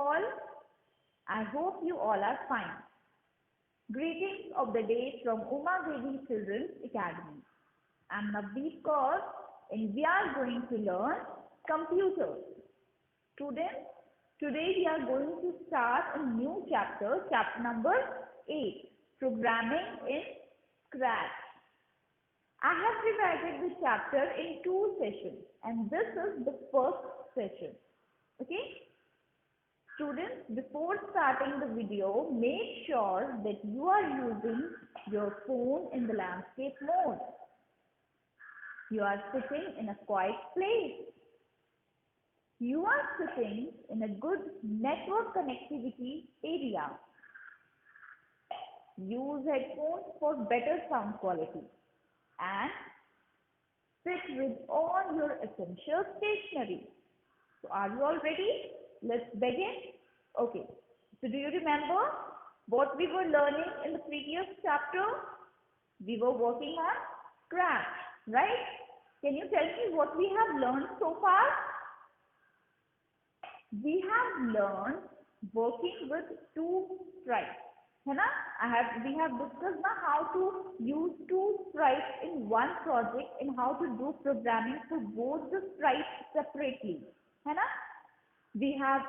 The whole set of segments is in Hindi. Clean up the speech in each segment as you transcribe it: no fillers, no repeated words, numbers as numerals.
all. I hope you all are fine. Greetings of the day from Uma Devi Children's Academy. I am Navdeep Kaur and we are going to learn computers. Students, today we are going to start a new chapter, chapter number 8, Programming in Scratch. I have divided the chapter in 2 sessions and this is the first session. Okay? Students, before starting the video, make sure that you are using your phone in the landscape mode. You are sitting in a quiet place. You are sitting in a good network connectivity area. Use headphones for better sound quality and sit with all your essential stationery. So are you all ready? Let's begin. Okay. So do you remember what we were learning in the previous chapter? We were working on Scratch, right? Can you tell me what we have learned so far? We have learned working with 2 sprites. We have discussed now how to use 2 sprites in one project and how to do programming for both the sprites separately. We have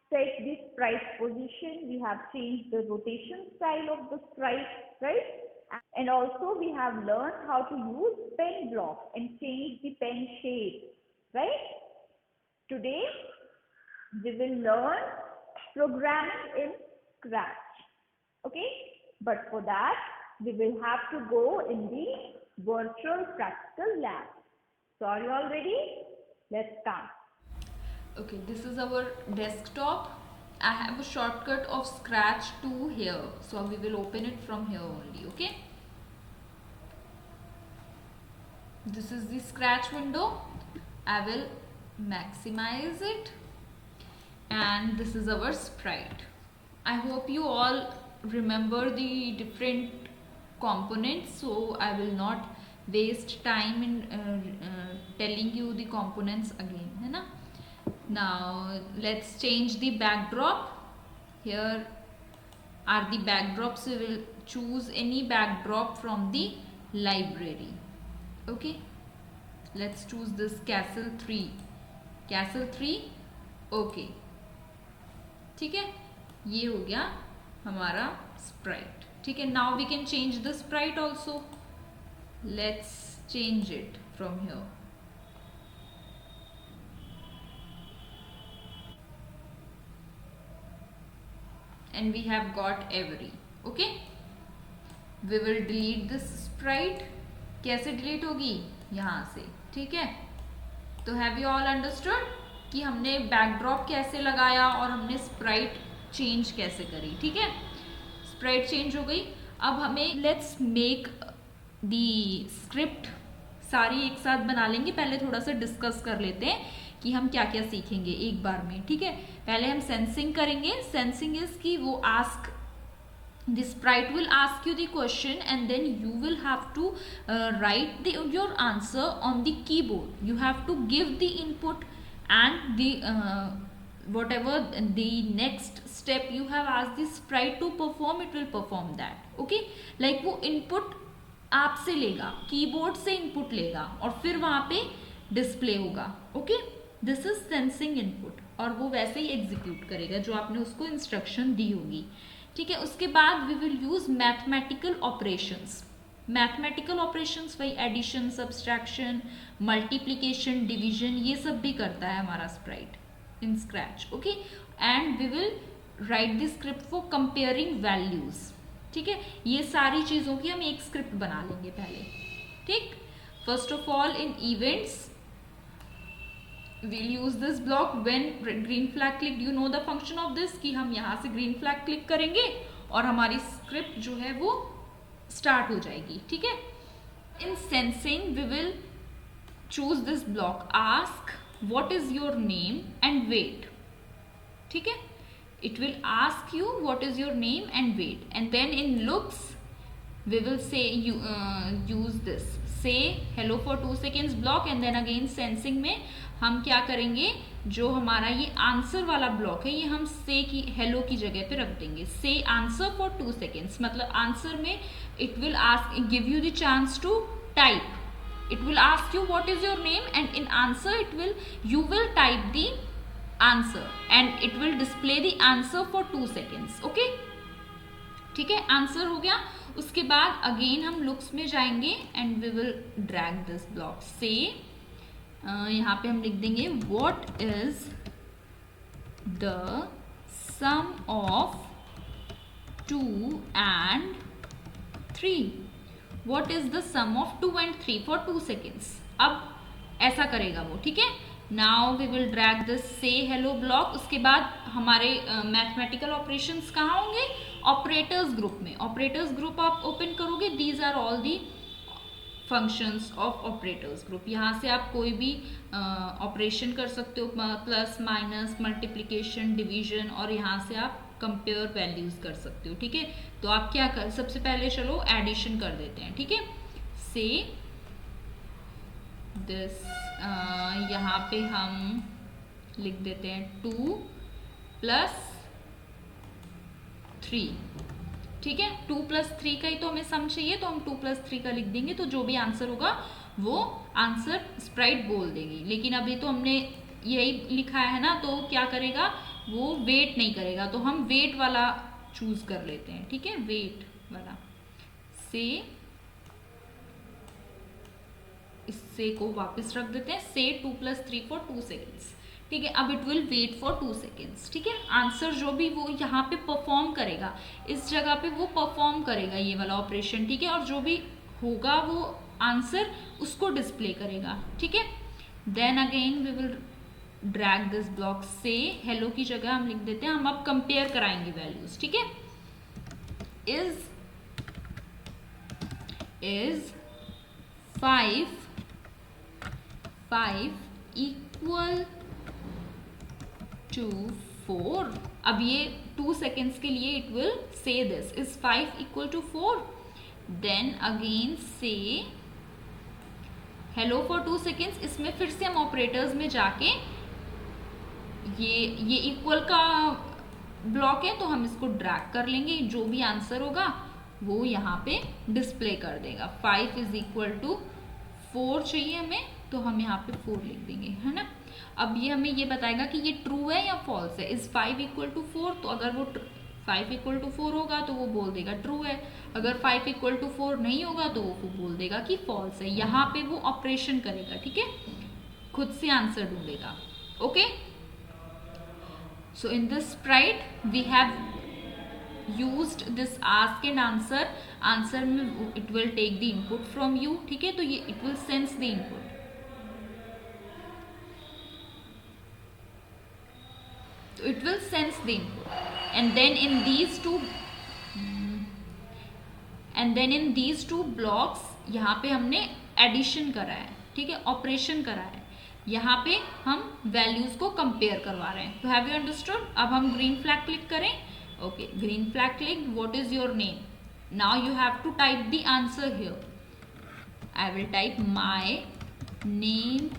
set the sprite position, we have changed the rotation style of the sprite, right? And also we have learned how to use pen block and change the pen shape, right? Today we will learn programming in Scratch, okay? But for that we will have to go in the virtual practical lab. So are you all ready? Let's start. Okay, this is our desktop. I have a shortcut of Scratch to here, so we will open it from here only. Okay, this is the Scratch window. I will maximize it, and this is our sprite. I hope you all remember the different components, so I will not waste time in telling you the components again, है ना? Now let's change the backdrop. Here are the backdrops. We will choose any backdrop from the library. Okay, let's choose this castle 3. Castle 3. Okay, ठीक है, ये हो गया हमारा sprite. ठीक है, now we can change the sprite also. Let's change it from here. And we have got every. Okay, we will delete this sprite. कैसे डिलीट होगी? यहाँ से. ठीक है, तो हैव यू ऑल अंडरस्टूड कि हमने बैकड्रॉप कैसे लगाया और हमने स्प्राइट चेंज कैसे करी. ठीक है, स्प्राइट चेंज हो गई. अब हमें लेट्स मेक दी स्क्रिप्ट सारी एक साथ बना लेंगे. पहले थोड़ा सा डिस्कस कर लेते हैं कि हम क्या क्या सीखेंगे एक बार में. ठीक है, पहले हम सेंसिंग करेंगे. सेंसिंग इज कि वो ask the sprite will ask you the question and then you will have to write your answer on the keyboard. You have to give the input and the whatever the next step you have asked the sprite to perform, it will perform that. Okay, like वो input आपसे लेगा, कीबोर्ड से इनपुट लेगा और फिर वहाँ पे डिस्प्ले होगा. Okay, this is sensing input और वो वैसे ही एग्जीक्यूट करेगा जो आपने उसको इंस्ट्रक्शन दी होगी. ठीक है, उसके बाद we will use mathematical operations. Mathematical operations वही एडिशन, सब्सट्रैक्शन, मल्टीप्लिकेशन, डिवीजन, ये सब भी करता है हमारा sprite in Scratch. Okay, and we will write the script for comparing values. ठीक है, ये सारी चीज़ों की हम एक स्क्रिप्ट बना लेंगे पहले. ठीक, first of all in events we'll use this block when green flag clicked. You know the function of this कि हम यहाँ से green flag click करेंगे और हमारी स्क्रिप्ट जो है वो स्टार्ट हो जाएगी. ठीक है, इन sensing we will choose this block. Ask what is your name and wait. ठीक है, it will ask you what is your name and wait, and then in looks we will say use this say hello for 2 seconds block and then again sensing में हम क्या करेंगे, जो हमारा ये आंसर वाला ब्लॉक है ये हम से की हेलो की जगह पे रख देंगे. से आंसर फॉर 2 seconds, मतलब आंसर में it will ask give you the chance to type. It will ask you what is your name and in answer you will type the answer and it will display the answer for 2 seconds. Okay, ठीक है, आंसर हो गया. उसके बाद अगेन हम लुक्स में जाएंगे and we will drag this block. से यहाँ पे हम लिख देंगे what is the sum of 2 and 3. What is the sum of 2 and 3 for 2 seconds. अब ऐसा करेगा वो, ठीक है. Now we will drag this say hello block. उसके बाद हमारे मैथमेटिकल ऑपरेशंस कहाँ होंगे, ऑपरेटर्स ग्रुप में. ऑपरेटर्स ग्रुप आप ओपन करोगे, these are all the functions of operators group. यहाँ से आप कोई भी ऑपरेशन कर सकते हो, प्लस माइनस मल्टीप्लीकेशन डिवीजन, और यहाँ से आप कंपेयर वैल्यूज कर सकते हो, ठीक है. तो आप क्या कर, सबसे पहले चलो एडिशन कर देते हैं, ठीक है. से दिस यहाँ पे हम लिख देते हैं 2 + 3, ठीक है. 2 + 3 का ही तो हमें सम चाहिए, तो हम 2 + 3 का लिख देंगे. तो जो भी आंसर होगा वो आंसर स्प्राइट बोल देगी. लेकिन अभी तो हमने यही लिखा है ना, तो क्या करेगा वो, वेट नहीं करेगा. तो हम वेट वाला चूज कर लेते हैं, ठीक है, वेट वाला. से इससे को वापस रख देते हैं. से 2 + 3 for 2 seconds, ठीक है. अब it will wait for 2 seconds, ठीक है. आंसर जो भी वो यहाँ पे परफॉर्म करेगा, इस जगह पे वो परफॉर्म करेगा ये वाला ऑपरेशन, ठीक है. और जो भी होगा वो आंसर उसको डिस्प्ले करेगा, ठीक है. Then again we will drag this block. Say hello की जगह हम लिख देते हैं, हम अब कंपेयर कराएंगे वैल्यूज, ठीक है. Is 5 equal to 4. अब ये 2 seconds के लिए it will say this, is 5 equal to 4. Then again say hello for 2 seconds. इसमें फिर से हम ऑपरेटर्स में जाके ये इक्वल का ब्लॉक है, तो हम इसको ड्रैग कर लेंगे. जो भी आंसर होगा वो यहाँ पे डिस्प्ले कर देगा. 5 = 4 चाहिए हमें, तो हम यहाँ पे 4 लिख देंगे, है ना. अब ये हमें ये बताएगा कि ये ट्रू है या फॉल्स है. इज 5 इक्वल टू 4, तो अगर वो 5 इक्वल टू 4 होगा तो वो बोल देगा ट्रू है. अगर 5 इक्वल टू 4 नहीं होगा तो वो बोल देगा कि फॉल्स है. यहाँ पे वो ऑपरेशन करेगा, ठीक है, खुद से आंसर ढूंढेगा. Okay, so in this sprite we have used this ask and answer. Answer में it will take the input from you, ठीक है. तो ये it will sense the input. So it will sense the input, and then in these two blocks यहाँ पे हमने एडिशन करा है, ठीक है, ऑपरेशन करा है. यहाँ पे हम वैल्यूज को कंपेयर करवा रहे हैं. तो हैव यू अंडरस्टूड. अब हम ग्रीन फ्लैग क्लिक करें. Okay, green flag clicked. What is your name? Now you have to type the answer here. I will type my name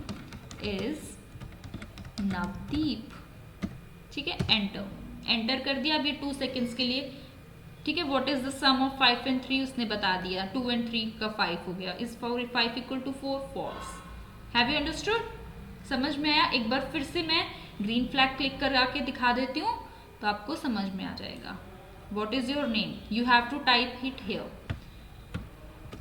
is Navdeep, ठीक है. एंटर कर दिया. अब ये 2 seconds के लिए, ठीक है. What is the sum of 5 and 3 उसने बता दिया. 2 and 3 का 5 हो गया. Is 5 equal to 4? False. Have you understood? समझ में आया. एक बार फिर से मैं ग्रीन फ्लैग क्लिक करा के दिखा देती हूँ, तो आपको समझ में आ जाएगा. What is your name, you have to type it here.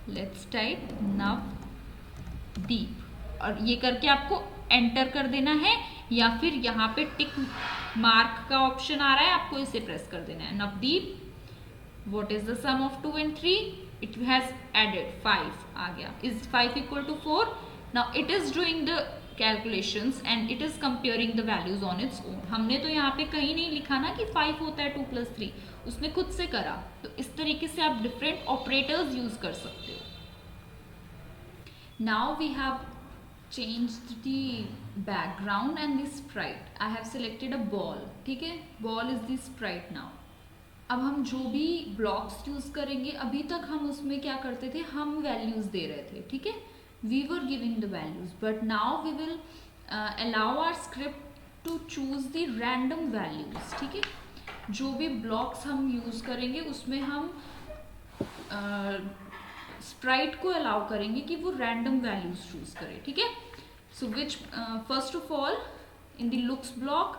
Let's type Navdeep, और ये करके आपको एंटर कर देना है, या फिर यहाँ पे टिक मार्क का ऑप्शन आ रहा है, आपको इसे प्रेस कर देना है. Navdeep, what is the sum of 2 and 3? It has added 5 आ गया. Is 5 equal to 4? Now it is doing the calculations and it is comparing the values on its own. हमने तो यहाँ पे कहीं नहीं लिखा ना कि 5 होता है 2 + 3, उसने खुद से करा. तो इस तरीके से आप डिफरेंट ऑपरेटर्स यूज कर सकते हो. Now we have changed the background and the sprite. I have selected a ball, ठीक है. ball is the sprite now. अब हम जो भी ब्लॉक्स यूज करेंगे, अभी तक हम उसमें क्या करते थे, हम वैल्यूज दे रहे थे, ठीक है, we were giving the values, but now we will allow our script to choose the random values, ठीक है। जो भी ब्लॉक्स हम यूज करेंगे उसमें हम स्प्राइट को अलाउ करेंगे कि वो रैंडम वैल्यूज चूज करे, ठीक है। So which first of all in the looks block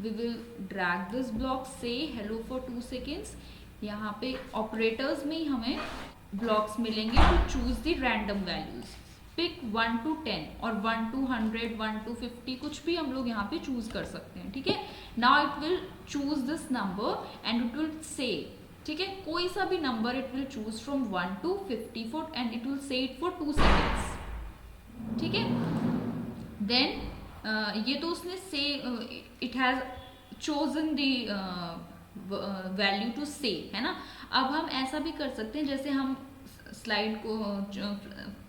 we will drag this block, say hello for 2 seconds। यहाँ पे ऑपरेटर्स में ही हमें ब्लॉक्स मिलेंगे to choose the random values, pick 1 to 10 और 1 to 100 1 to 50 कुछ भी हम लोग यहाँ पे चूज कर सकते हैं, ठीक है। Now it will choose this number and it will say, ठीक है, कोई सा भी number it will choose from 1 to 54 and it will say it for 2 seconds, ठीक है। देन ये तो उसने say it has chosen the value to say, है ना। अब हम ऐसा भी कर सकते हैं, जैसे हम स्लाइड को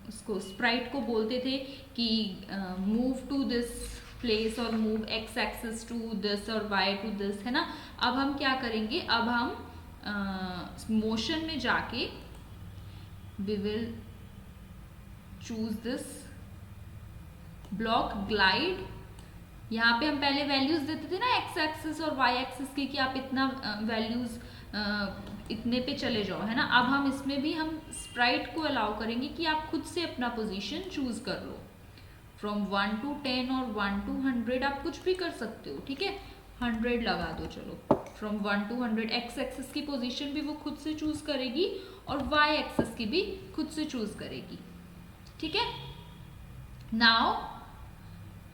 उसको स्प्राइट को बोलते थे कि मूव टू दिस प्लेस और move X axis to this और वाई टू दिस, है ना। अब हम क्या करेंगे, अब हम मोशन में जाके we will choose this block glide. यहाँ पे हम पहले वैल्यूज देते थे ना एक्स एक्सिस और वाई एक्सिस की, कि आप इतना वैल्यूज इतने पे चले जाओ, है ना। अब हम इसमें भी हम स्प्राइट को अलाउ करेंगे कि आप खुद से अपना पोजीशन चूज कर लो, फ्रॉम 1 to 10 और 1 to 100 आप कुछ भी कर सकते हो, ठीक है। 100 लगा दो, चलो, फ्रॉम 1 to 100। एक्स एक्सिस की पोजीशन भी वो खुद से चूज करेगी और वाई एक्सिस की भी खुद से चूज करेगी, ठीक है। Now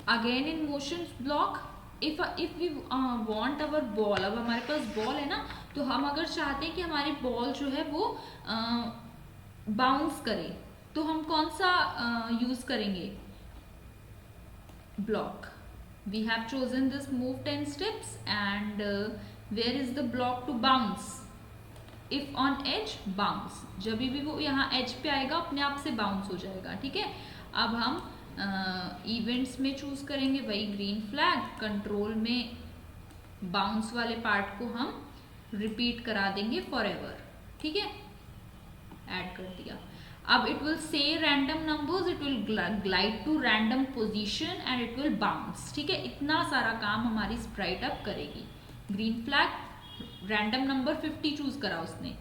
again in motion block, if we want our ball, अब हमारे पास बॉल है ना, तो हम अगर चाहते हैं कि हमारी बॉल जो है वो बाउंस करे, तो हम कौन सा यूज करेंगे block. We have chosen this move 10 steps and where is the block to bounce, if on edge bounce, जब भी वो यहाँ एज पे आएगा अपने आप से बाउंस हो जाएगा, ठीक है। अब हम इवेंट्स में चूज करेंगे वही ग्रीन फ्लैग, कंट्रोल में बाउंस वाले पार्ट को हम रिपीट करा देंगे फॉर एवर, ठीक है, ऐड कर दिया। अब it will say random numbers, it will glide to random position and it will bounce, ठीक है। इतना सारा काम हमारी स्प्राइट अप करेगी। Green flag random number 50 choose करा उसने,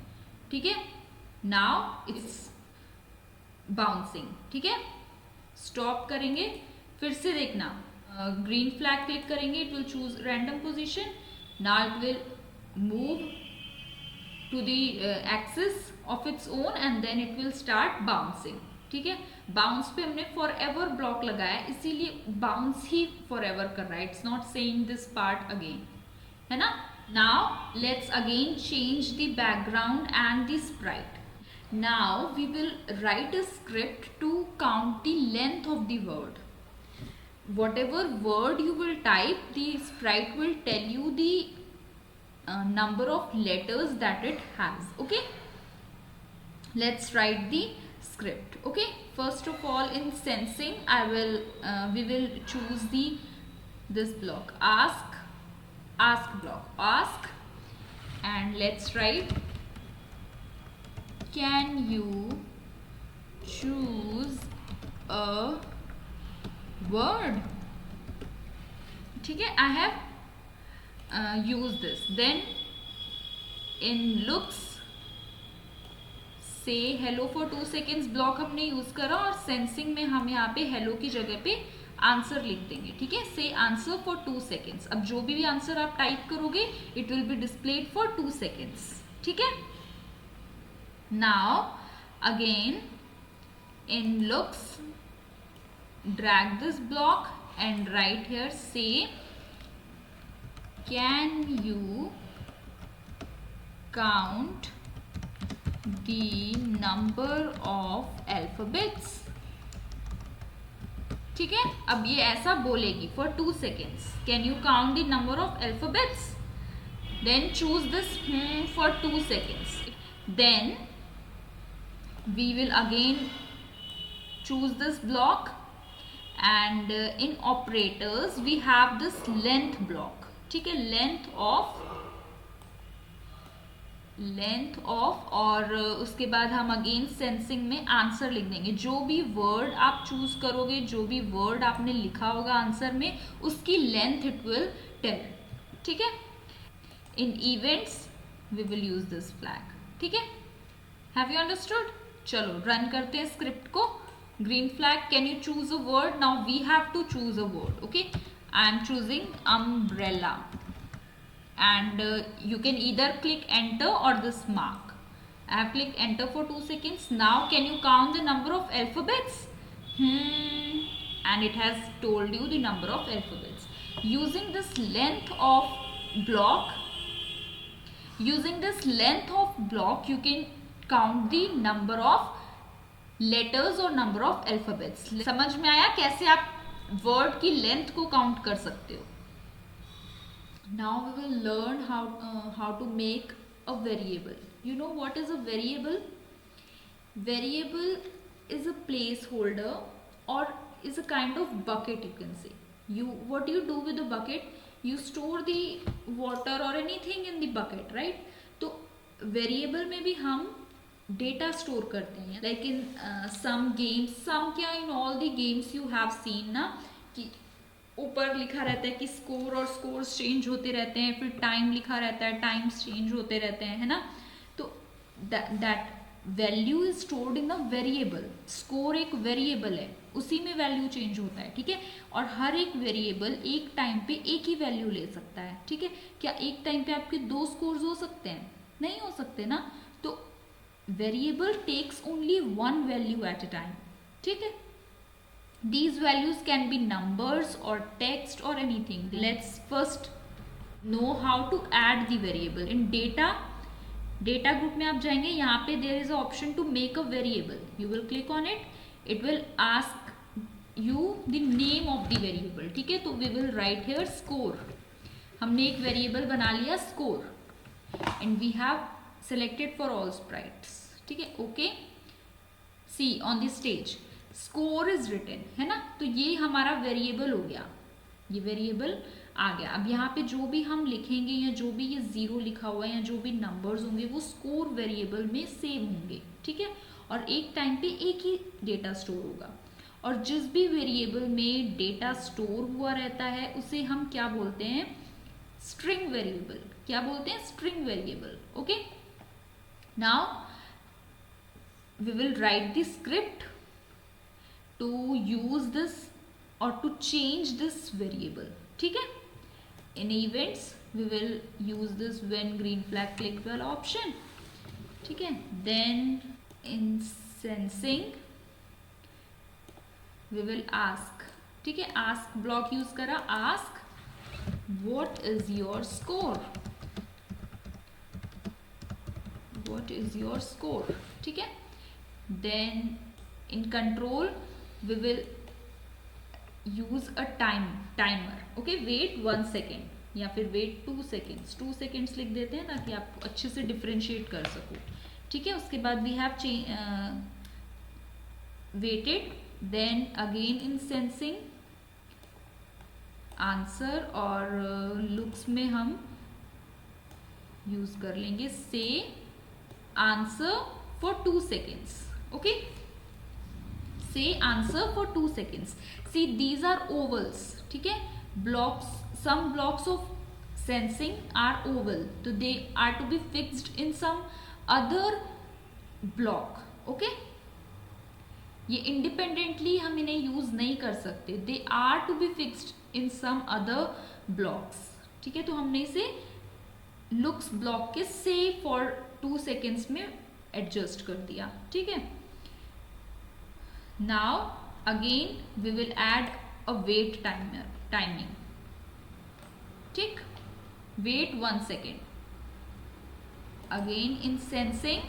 ठीक है। नाउ इट्स बाउंसिंग, ठीक है। स्टॉप करेंगे, फिर से देखना, ग्रीन फ्लैग क्लिक करेंगे, it will choose random position, now it will move to the axis of its own and then it will start bouncing, ठीक है। बाउंस पे हमने फॉर एवर ब्लॉक लगाया, इसीलिए बाउंस ही फॉर एवर कर रहा है, it's not saying this part again, है ना। Now let's again change the background and the Sprite. Now we will write a script to count the length of the word. Whatever word you will type, the sprite will tell you the number of letters that it has, okay. Let's write the script, okay. First of all, in sensing we will choose this block, ask block, ask, and let's write, can you choose a word, ठीक है। I have used this। Then in looks say hello for 2 seconds block हमने यूज करा, और सेंसिंग में हम यहाँ पे hello की जगह पे आंसर लिख देंगे, ठीक है। say answer for 2 seconds। अब जो भी आंसर आप टाइप करोगे it will be displayed for 2 seconds, ठीक है। Now again in looks drag this block and write here, say can you count the number of alphabets, ठीक है। अब ये ऐसा बोलेगी for 2 seconds, can you count the number of alphabets, then choose this for 2 seconds, then we will again choose this block, and in operators we have this length block, ठीक है। length of लेंथ ऑफ, और उसके बाद हम अगेन सेंसिंग में आंसर लिख देंगे। जो भी वर्ड आप चूज करोगे, जो भी वर्ड आपने लिखा होगा आंसर में, उसकी लेंथ इट विल टेल। ठीक है, in events we will use this flag. ठीक है, हैव यू अंडरस्टूड? चलो रन करते हैं स्क्रिप्ट को। Green flag, can you choose a word? Now we have to choose a word. Okay, I am choosing umbrella, and you can either click enter or this mark. I have clicked enter for 2 seconds. Now can you count the number of alphabets? And it has told you the number of alphabets. Using this length of block, you can count the number of letters or number of alphabets. समझ में आया कैसे आप वर्ड की लेंथ को काउंट कर सकते हो? Now we will learn how to make a variable. You know what is a variable? Variable is a placeholder or is a kind of bucket, you can say. What do you do with the bucket? You store the water or anything in the bucket, right? तो variable में भी हम data store करते हैं, like in some games, in all the games you have seen ना, कि ऊपर लिखा रहता है कि स्कोर, और स्कोर्स चेंज होते रहते हैं, फिर टाइम लिखा रहता है, टाइम्स चेंज होते रहते हैं, है ना? तो that value is stored in a variable. Score एक वेरिएबल है, उसी में वैल्यू चेंज होता है। ठीक है, और हर एक वेरिएबल एक टाइम पे एक ही वैल्यू ले सकता है। ठीक है, क्या एक टाइम पे आपके 2 स्कोर्स हो सकते हैं? नहीं हो सकते ना। तो variable takes only 1 value at a time. ठीक है, these values can be numbers or text or anything. Let's first know how to add the variable. In data group में आप जाएंगे, यहाँ पे there is a option to make a variable. You will click on it. It will ask you the name of the variable. ठीक है, तो we will write here score. हमने एक variable बना लिया score, and we have selected for all sprites. ठीक है, okay. See on the stage score is written, है ना? तो ये हमारा वेरिएबल हो गया, ये वेरिएबल आ गया। अब यहाँ पे जो भी हम लिखेंगे, या जो भी ये 0 लिखा हुआ है, या जो भी नंबर्स होंगे, वो स्कोर वेरिएबल में सेव होंगे। ठीक है, और एक टाइम पे एक ही डेटा स्टोर होगा। और जिस भी वेरिएबल में डेटा स्टोर हुआ रहता है उसे हम क्या बोलते हैं? String variable. क्या बोलते हैं? String variable. Okay, now we will write the script to use this or to change this variable. ठीक है, in events we will use this when green flag clicked वाला option. ठीक है, then in sensing we will ask. ठीक है, ask block use करा, ask what is your score? What is your score? ठीक है, then in control we will use a timer. okay, wait 1 second या फिर wait 2 seconds. 2 seconds लिख देते हैं ताकि आप अच्छे से डिफरेंशिएट कर सको। ठीक है, उसके बाद we have waited. then again in sensing answer और looks में हम यूज कर लेंगे say answer for 2 seconds. okay, say answer for 2 seconds. See, these are ovals. ठीक है, blocks, some blocks of sensing are oval, so they are to be fixed in some other block. okay, ये independently हम इन्हें यूज नहीं कर सकते, they are to be fixed in some other blocks. ठीक है, तो हमने इसे looks block के say for 2 seconds में एडजस्ट कर दिया। ठीक है, now again we will add a wait timing. ठीक, wait 1 second. again in sensing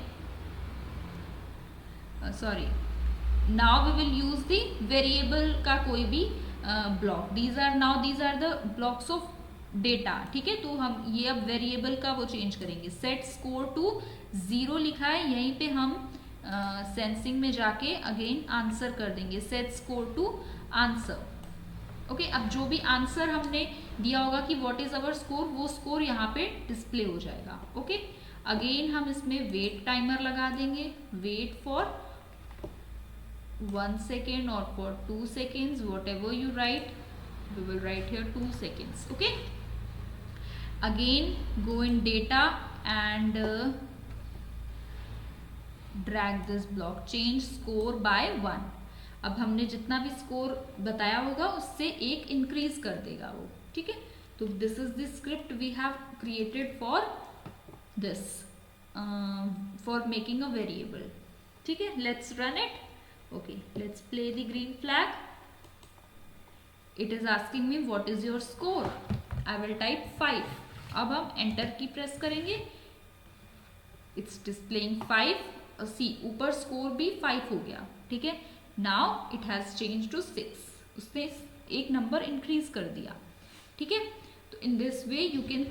now we will use the variable का कोई भी block. these are the blocks of data. ठीक है, तो हम ये अब वेरिएबल का वो चेंज करेंगे। set score to 0 लिखा है, यहीं पे हम सेंसिंग में जाके अगेन आंसर कर देंगे, set score to answer. Okay, अब जो भी आंसर हमने दिया होगा कि व्हाट इज अवर स्कोर, वो स्कोर यहाँ पे डिस्प्ले हो जाएगा। ओके, अगेन हम इसमें वेट टाइमर लगा देंगे, wait for 1 second or for 2 seconds, whatever you write, we will write here 2 seconds. Okay, again go in data and drag this block, change score by 1. अब हमने जितना भी स्कोर बताया होगा उससे एक इंक्रीज कर देगा वो, ठीक है. तो this is the script we have created for this, for making a variable. ठीक है, let's run it. Okay, let's play the green flag. It is asking me what is your score. I will type 5. अब हम enter की प्रेस करेंगे. It's displaying 5. See, ऊपर स्कोर भी 5 हो गया, ठीक है. Now it has changed to 6. उसने एक नंबर इंक्रीज कर दिया, ठीक है. तो in this way you can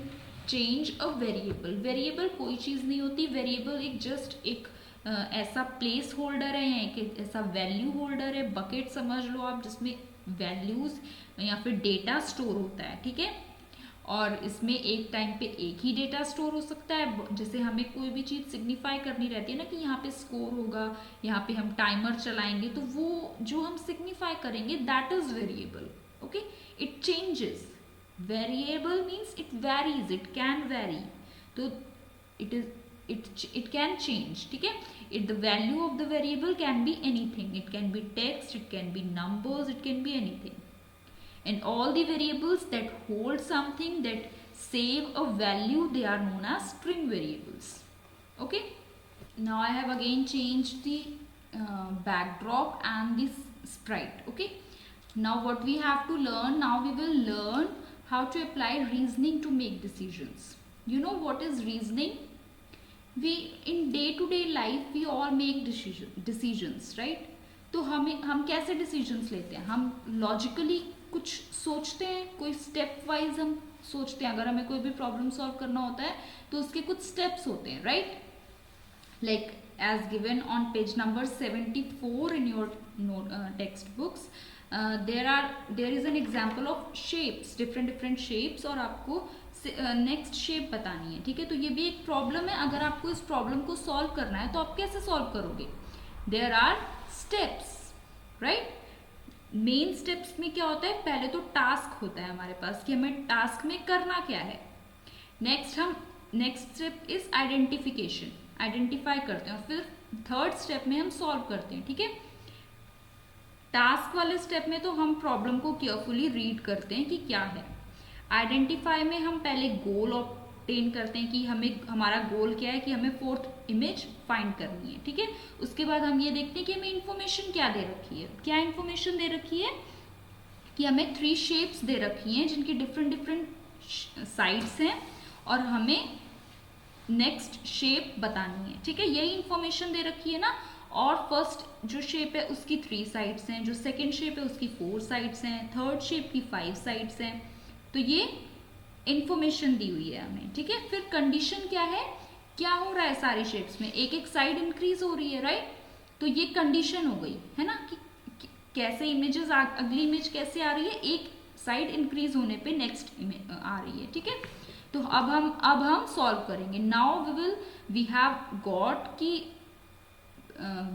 change a variable. Variable कोई चीज नहीं होती. वेरिएबल एक जस्ट एक ऐसा प्लेस होल्डर है, एक ऐसा वैल्यू होल्डर है, बकेट समझ लो आप, जिसमें वैल्यूज या फिर डेटा स्टोर होता है, ठीक है. और इसमें एक टाइम पे एक ही डेटा स्टोर हो सकता है. जैसे हमें कोई भी चीज़ सिग्निफाई करनी रहती है ना कि यहाँ पे स्कोर होगा, यहाँ पे हम टाइमर चलाएंगे, तो वो जो हम सिग्निफाई करेंगे that is variable. Okay, it changes. Variable means it varies, it can vary. तो it is it can change, ठीक है. The value of the variable can be anything. It can be text, it can be numbers, it can be anything. And all the variables that hold something, that save a value, they are known as string variables. Okay, now I have again changed the backdrop and this sprite. Okay, now what we have to learn, now we will learn how to apply reasoning to make decisions. You know what is reasoning? We in day to day life we all make decisions, right? तो हम कैसे decisions लेते हैं? हम logically कुछ सोचते हैं, कोई step wise हम सोचते हैं. अगर हमें कोई भी problem solve करना होता है तो उसके कुछ steps होते हैं, right? Like as given on page number 74 in your textbooks, there is an example of shapes, different shapes, और आपको नेक्स्ट शेप बतानी है, ठीक है. तो ये भी एक प्रॉब्लम है. अगर आपको इस प्रॉब्लम को सॉल्व करना है तो आप कैसे सॉल्व करोगे? There are steps, right. Main steps में क्या होता है? पहले तो टास्क होता है हमारे पास कि हमें टास्क में करना क्या है. Next step is identification, identify करते हैं. और फिर थर्ड स्टेप में हम सॉल्व करते हैं, ठीक है. टास्क वाले स्टेप में तो हम प्रॉब्लम को केयरफुली रीड करते हैं कि क्या है. आइडेंटिफाई में हम पहले गोल ऑब्टेन करते हैं कि हमारा गोल क्या है, कि हमें फोर्थ इमेज फाइंड करनी है, ठीक है. उसके बाद हम ये देखते हैं कि हमें इन्फॉर्मेशन क्या दे रखी है. क्या इन्फॉर्मेशन दे रखी है? कि हमें 3 शेप्स दे रखी हैं जिनकी डिफरेंट साइड्स हैं और हमें नेक्स्ट शेप बतानी है, ठीक है. यही इन्फॉर्मेशन दे रखी है ना. और फर्स्ट जो शेप है उसकी 3 साइड्स हैं, जो सेकेंड शेप है उसकी 4 साइड्स हैं, थर्ड शेप की 5 साइड्स हैं. तो ये इंफॉर्मेशन दी हुई है हमें, ठीक है. फिर कंडीशन क्या है? क्या हो रहा है सारी शेप्स में? एक एक साइड इंक्रीज हो रही है, राइट. तो ये कंडीशन हो गई है ना कि कैसे इमेजेस अगली इमेज कैसे आ रही है? एक साइड इंक्रीज होने पे नेक्स्ट आ रही है, ठीक है. तो अब हम सॉल्व करेंगे. नाउ वी हैव गॉट कि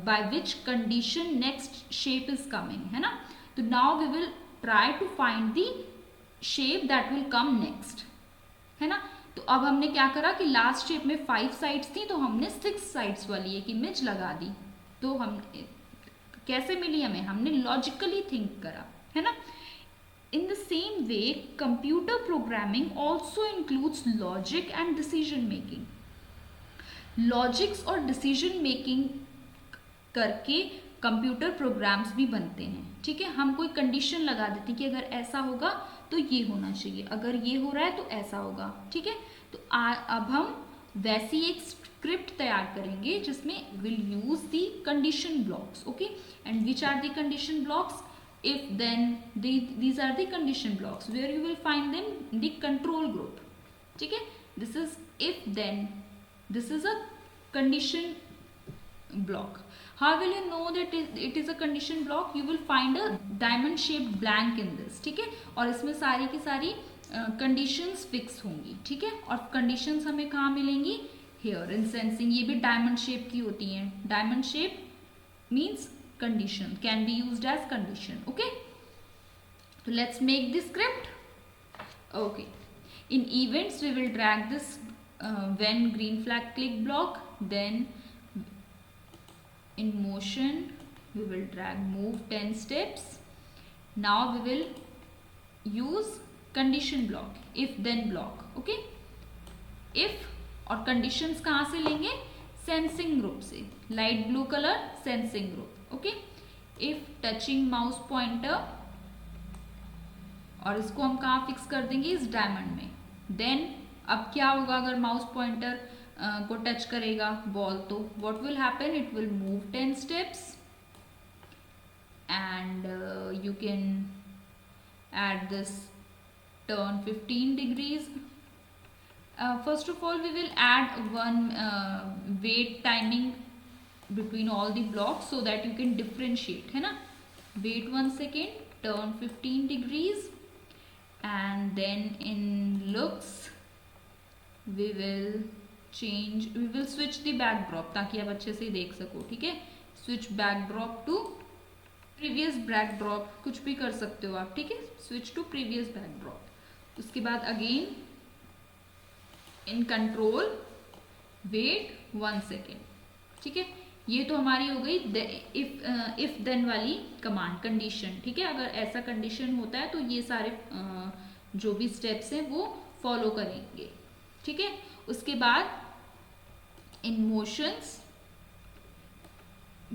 by which condition next shape is coming, है ना. तो now we will try to find the shape that will come next, है ना. तो अब हमने क्या करा कि लास्ट शेप में 5 साइड्स थी तो हमने 6 साइड्स वाली एक इमेज लगा दी. तो हम कैसे मिली हमें? हमने लॉजिकली थिंक करा, है ना. In the same way computer programming also includes logic and decision making. Logics और डिसीजन मेकिंग करके कंप्यूटर प्रोग्राम्स भी बनते हैं, ठीक है. हम कोई कंडीशन लगा देते हैं कि अगर ऐसा होगा तो ये होना चाहिए, अगर ये हो रहा है तो ऐसा होगा, ठीक है. तो अब हम वैसी एक स्क्रिप्ट तैयार करेंगे जिसमें will use the condition blocks. Okay, and which are the condition blocks? If then, these are the condition blocks where you will find them in the control group, ठीक है. this is if then, this is a condition block. How will you know that it is a condition block? You will find a diamond shaped blank in this, ठीक है. और इसमें सारी की सारी कंडीशंस फिक्स होंगी, ठीक है. और कंडीशंस हमें कहाँ मिलेंगी? हेयर इन सेंसिंग, ये भी डायमंड शेप की होती हैं. Diamond shape means condition, can be used as condition. Okay, so let's make the script. Okay, in events we will drag this when green flag click block, then in motion we will drag move 10 steps. Now we will use condition block, if then block. Okay, if और conditions कहाँ से लेंगे, सेंसिंग ग्रुप से, light blue colour sensing group. Okay, if touching mouse pointer, और इसको हम कहाँ फिक्स कर देंगे, इस डायमंड में. देन अब क्या होगा अगर माउस पॉइंटर को टच करेगा बॉल, तो what will happen, it will move 10 steps and you can add this turn 15 degrees. First of all we will add one wait timing between all the blocks so that you can differentiate, है ना. Wait 1 second, turn 15 degrees, and then in looks we will switch the backdrop ताकि आप अच्छे से देख सको. ठीक है, switch backdrop to previous backdrop, कुछ भी कर सकते हो आप. ठीक है, स्विच टू प्रीवियस बैकड्रॉप. उसके बाद again in control wait 1 second. ठीक है, ये तो हमारी हो गई इफ देन वाली कमांड कंडीशन. ठीक है, अगर ऐसा कंडीशन होता है तो ये सारे जो भी स्टेप्स हैं वो फॉलो करेंगे. ठीक है, उसके बाद इन motions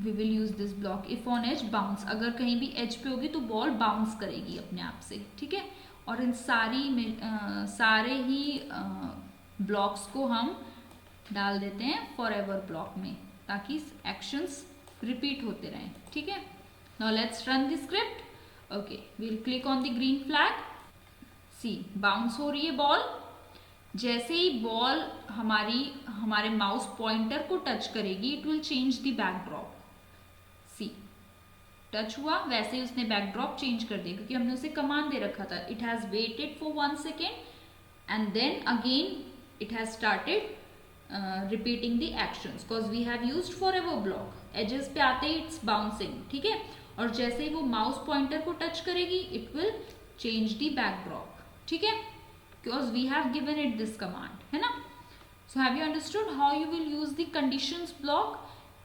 we will use this block. if on edge bounce, अगर कहीं भी एज पे होगी तो बॉल बाउंस करेगी अपने आप से. ठीक है, और इन सारे ही ब्लॉक्स को हम डाल देते हैं फॉर एवर ब्लॉक में ताकि एक्शंस रिपीट होते रहें. ठीक है, now let's run the script. Okay, we'll click on the green flag. See, bounce हो रही है बॉल. जैसे ही बॉल हमारे माउस पॉइंटर को टच करेगी, it will change the backdrop. Touch हुआ वैसे ही उसने बैकड्रॉप चेंज कर दिया क्योंकि हमने उसे कमांड दे रखा था. It has waited for 1 second and then again it has started repeating the actions because we have used forever block. Edges पे आते ही इट्स बाउंसिंग. ठीक है, और जैसे ही वो माउस पॉइंटर को टच करेगी it will change the backdrop. ठीक है, because we have given it this command, है ना. So have you understood how you will use the conditions block.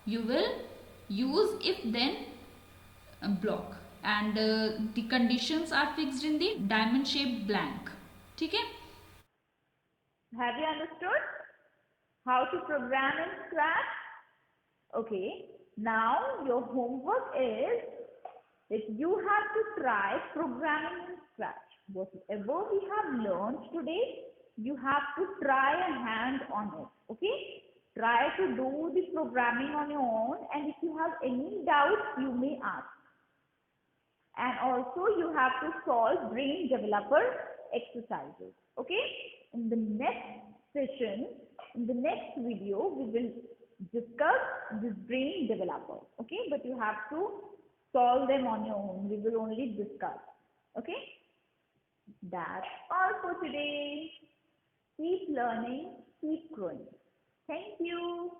You will use if then block and the conditions are fixed in the diamond shaped blank. ठीक है, Have you understood how to program in Scratch? Okay, now your homework is that you have to try programming in Scratch. Whatever we have learned today, you have to try a hand on it. Okay, try to do the programming on your own, and if you have any doubts you may ask. And also you have to solve brain developer exercises. Okay, in the next session, in the next video, we will discuss this brain developer. Okay, but you have to solve them on your own. We will only discuss. Okay, that's all for today. Keep learning, keep growing. Thank you.